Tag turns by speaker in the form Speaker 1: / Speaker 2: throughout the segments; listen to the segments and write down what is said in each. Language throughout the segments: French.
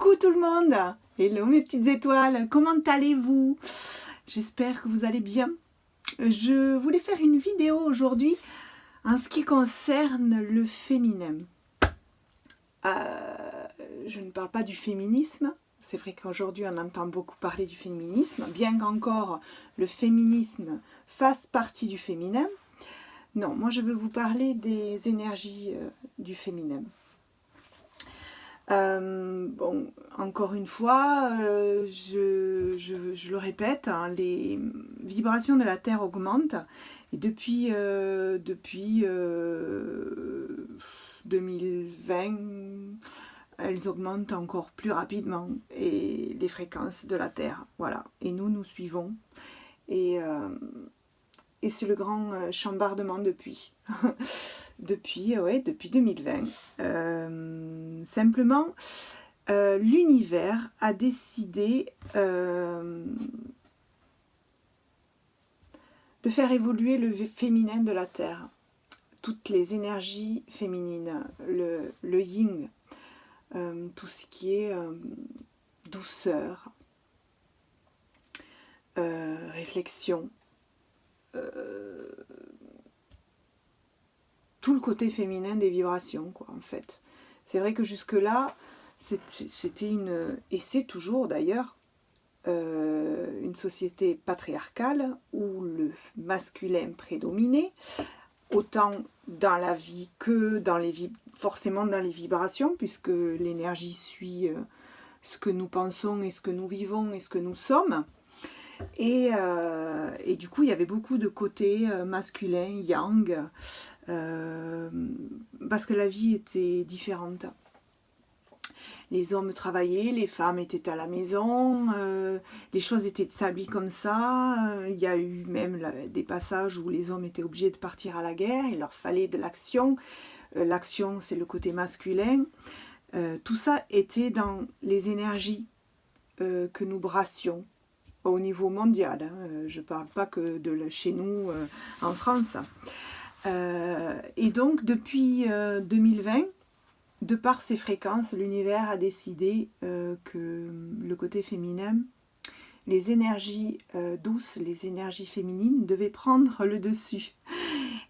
Speaker 1: Coucou tout le monde. Hello mes petites étoiles, comment allez-vous? J'espère que vous allez bien. Je voulais faire une vidéo aujourd'hui en ce qui concerne le féminin. Je ne parle pas du féminisme. C'est vrai qu'aujourd'hui on entend beaucoup parler du féminisme, bien qu'encore le féminisme fasse partie du féminin. Non, moi je veux vous parler des énergies du féminin. Bon, encore une fois, je le répète, hein, les vibrations de la Terre augmentent et depuis 2020, elles augmentent encore plus rapidement et les fréquences de la Terre, voilà. Et nous suivons et c'est le grand chambardement depuis. depuis 2020. Simplement, l'univers a décidé de faire évoluer le féminin de la Terre. Toutes les énergies féminines, le yin, tout ce qui est douceur, réflexion, tout le côté féminin des vibrations, quoi, en fait. C'est vrai que jusque-là, c'était et c'est toujours d'ailleurs, une société patriarcale où le masculin prédominait, autant dans la vie que forcément dans les vibrations, puisque l'énergie suit ce que nous pensons et ce que nous vivons et ce que nous sommes. Et du coup, il y avait beaucoup de côtés masculin, yang, parce que la vie était différente. Les hommes travaillaient, les femmes étaient à la maison, les choses étaient établies comme ça. Il y a eu même des passages où les hommes étaient obligés de partir à la guerre, il leur fallait de l'action. L'action, c'est le côté masculin. Tout ça était dans les énergies que nous brassions au niveau mondial, hein. Je ne parle pas que de chez nous en France. Et donc depuis 2020, de par ces fréquences, l'univers a décidé que le côté féminin, les énergies douces, les énergies féminines devaient prendre le dessus.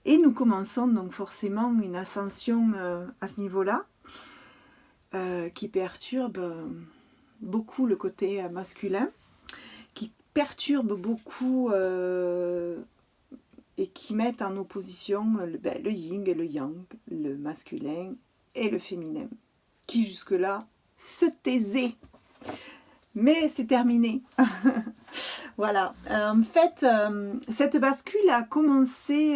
Speaker 1: Et nous commençons donc forcément une ascension à ce niveau-là qui perturbe beaucoup le côté masculin, qui perturbe beaucoup et qui mettent en opposition le yin et le yang, le masculin et le féminin, qui jusque-là se taisaient. Mais c'est terminé. Voilà. En fait, cette bascule a commencé,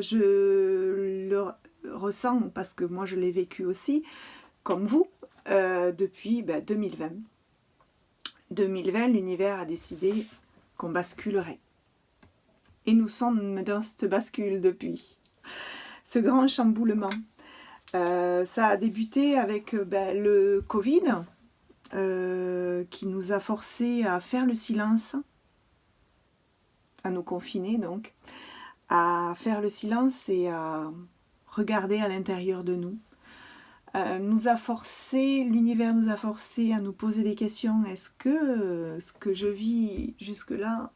Speaker 1: je le ressens parce que moi je l'ai vécu aussi, comme vous, depuis 2020. 2020, l'univers a décidé qu'on basculerait. Et nous sommes dans cette bascule depuis. Ce grand chamboulement. Ça a débuté avec le Covid, qui nous a forcés à faire le silence, à nous confiner donc, à faire le silence et à regarder à l'intérieur de nous. L'univers nous a forcés à nous poser des questions. Est-ce que ce que je vis jusque-là,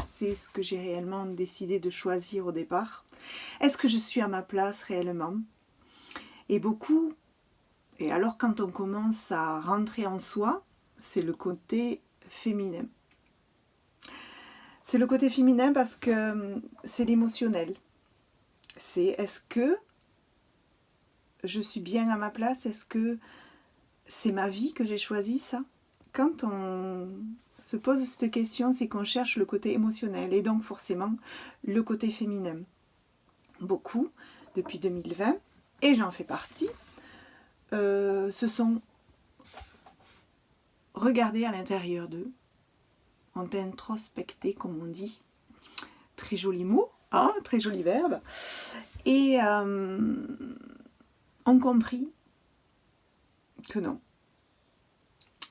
Speaker 1: c'est ce que j'ai réellement décidé de choisir au départ? Est-ce que je suis à ma place réellement? Et beaucoup, et alors quand on commence à rentrer en soi, c'est le côté féminin. C'est le côté féminin parce que c'est l'émotionnel. C'est est-ce que je suis bien à ma place? Est-ce que c'est ma vie que j'ai choisi ça? Quand on se pose cette question, c'est qu'on cherche le côté émotionnel et donc forcément le côté féminin. Beaucoup, depuis 2020, et j'en fais partie, se sont regardés à l'intérieur d'eux, ont introspecté comme on dit, très joli mot, hein, très joli verbe, et ont compris que non.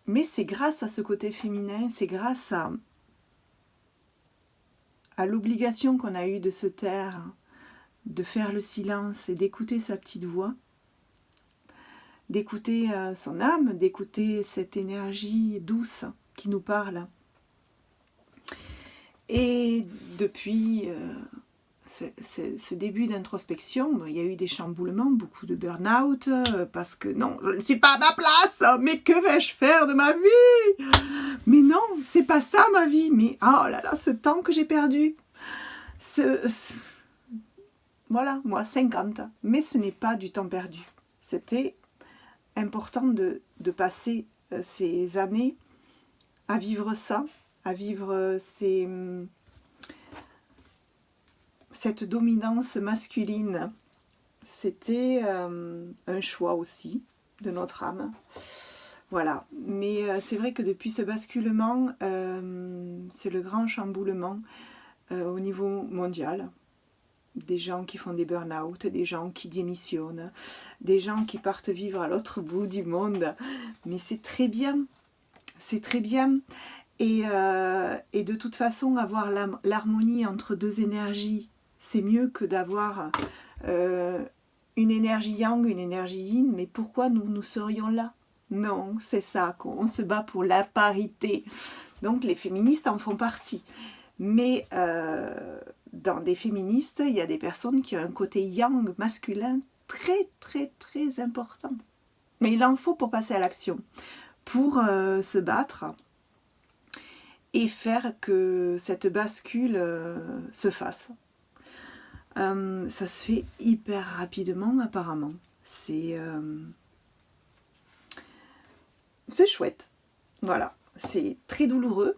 Speaker 1: Mais c'est grâce à ce côté féminin, c'est grâce à l'obligation qu'on a eue de se taire, de faire le silence et d'écouter sa petite voix, d'écouter son âme, d'écouter cette énergie douce qui nous parle. Et depuis ce début d'introspection, il y a eu des chamboulements, beaucoup de burn-out, parce que non, je ne suis pas à ma place, mais que vais-je faire de ma vie? Mais non, c'est pas ça ma vie, mais oh là là, ce temps que j'ai perdu, voilà, moi 50, mais ce n'est pas du temps perdu. C'était important de passer ces années à vivre ça, à vivre cette dominance masculine. C'était un choix aussi de notre âme. Voilà, mais c'est vrai que depuis ce basculement, c'est le grand chamboulement au niveau mondial. Des gens qui font des burn-out, des gens qui démissionnent, des gens qui partent vivre à l'autre bout du monde. Mais c'est très bien, c'est très bien. Et de toute façon, avoir l'harmonie entre deux énergies, c'est mieux que d'avoir une énergie yang, une énergie yin. Mais pourquoi nous serions là? Non, c'est ça, qu'on se bat pour la parité. Donc les féministes en font partie. Mais dans des féministes, il y a des personnes qui ont un côté yang masculin très très très important. Mais il en faut pour passer à l'action, pour se battre et faire que cette bascule se fasse. Ça se fait hyper rapidement apparemment. C'est chouette. Voilà, c'est très douloureux.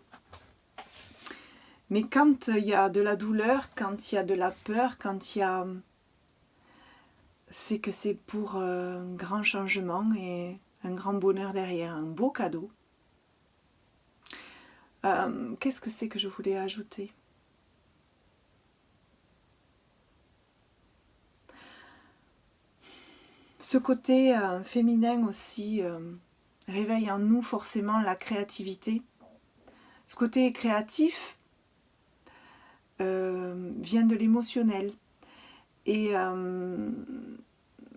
Speaker 1: Mais quand il y a de la douleur, quand il y a de la peur, quand il y a... c'est que c'est pour un grand changement et un grand bonheur derrière, un beau cadeau. Qu'est-ce que c'est que je voulais ajouter? Ce côté féminin aussi réveille en nous forcément la créativité. Ce côté créatif vient de l'émotionnel. Et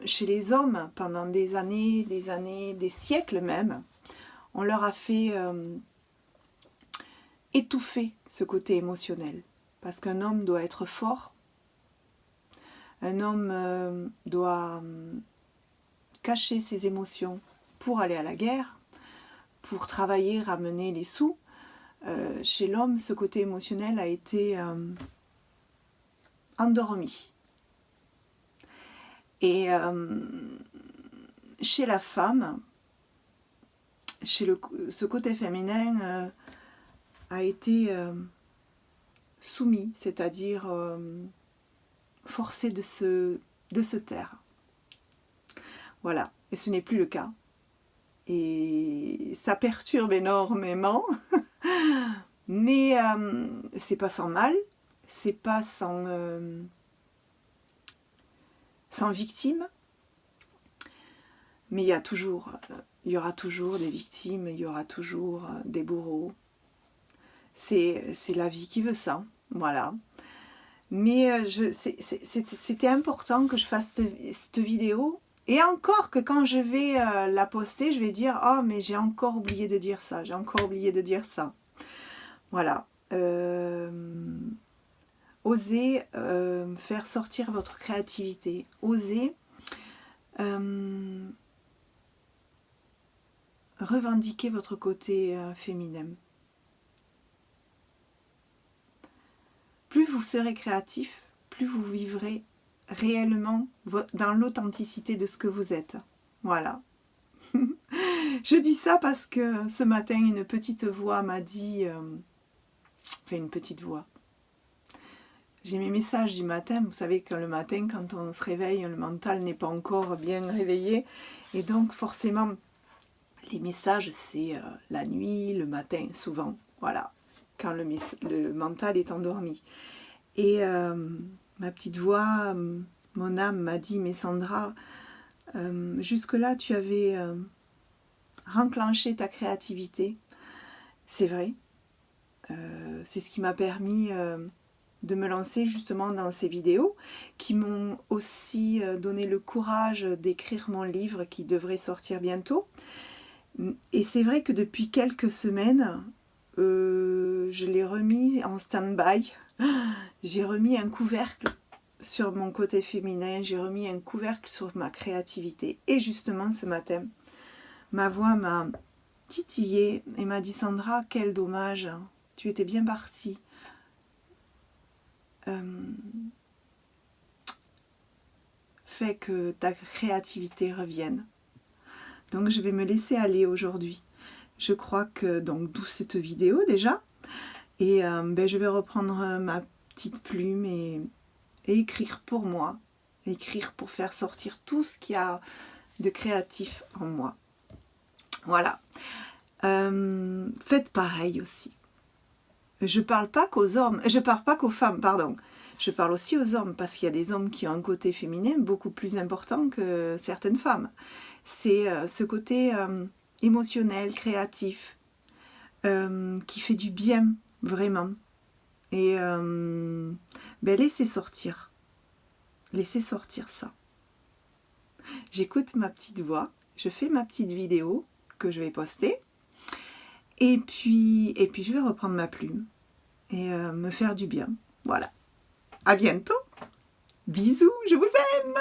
Speaker 1: chez les hommes, pendant des années, des siècles même, on leur a fait étouffer ce côté émotionnel. Parce qu'un homme doit être fort, un homme doit cacher ses émotions pour aller à la guerre, pour travailler, ramener les sous. Chez l'homme, ce côté émotionnel a été endormi. Et chez la femme, ce côté féminin a été soumis, c'est-à-dire forcé de se taire. Voilà, et ce n'est plus le cas. Et ça perturbe énormément, mais c'est pas sans mal, c'est pas sans victime, mais il y aura toujours des victimes, il y aura toujours des bourreaux. C'est la vie qui veut ça, voilà. Mais c'était important que je fasse cette vidéo. Et encore que quand je vais la poster, je vais dire « Oh, mais j'ai encore oublié de dire ça, j'ai encore oublié de dire ça. » Voilà. Osez faire sortir votre créativité. Osez revendiquer votre côté féminin. Plus vous serez créatif, plus vous vivrez réellement dans l'authenticité de ce que vous êtes. Voilà. Je dis ça parce que ce matin, une petite voix m'a dit... enfin, une petite voix. J'ai mes messages du matin. Vous savez que le matin, quand on se réveille, le mental n'est pas encore bien réveillé. Et donc, forcément, les messages, c'est la nuit, le matin, souvent. Voilà. Quand le mental est endormi. Et ma petite voix, mon âme m'a dit « Mais Sandra, jusque-là, tu avais renclenché ta créativité. » C'est vrai. C'est ce qui m'a permis de me lancer justement dans ces vidéos qui m'ont aussi donné le courage d'écrire mon livre qui devrait sortir bientôt. Et c'est vrai que depuis quelques semaines, je l'ai remis en stand-by. J'ai remis un couvercle sur mon côté féminin, j'ai remis un couvercle sur ma créativité. Et justement ce matin, ma voix m'a titillée et m'a dit « Sandra, quel dommage, tu étais bien partie. Fais que ta créativité revienne. » Donc je vais me laisser aller aujourd'hui. Je crois que, donc d'où cette vidéo déjà. Et je vais reprendre ma petite plume et écrire pour moi. Écrire pour faire sortir tout ce qu'il y a de créatif en moi. Voilà. Faites pareil aussi. Je parle pas qu'aux hommes, je parle pas qu'aux femmes, pardon. Je parle aussi aux hommes, parce qu'il y a des hommes qui ont un côté féminin beaucoup plus important que certaines femmes. C'est ce côté émotionnel, créatif, qui fait du bien, vraiment. Et laissez sortir. Laissez sortir ça. J'écoute ma petite voix, je fais ma petite vidéo que je vais poster. Et puis je vais reprendre ma plume et me faire du bien. Voilà. À bientôt. Bisous, je vous aime.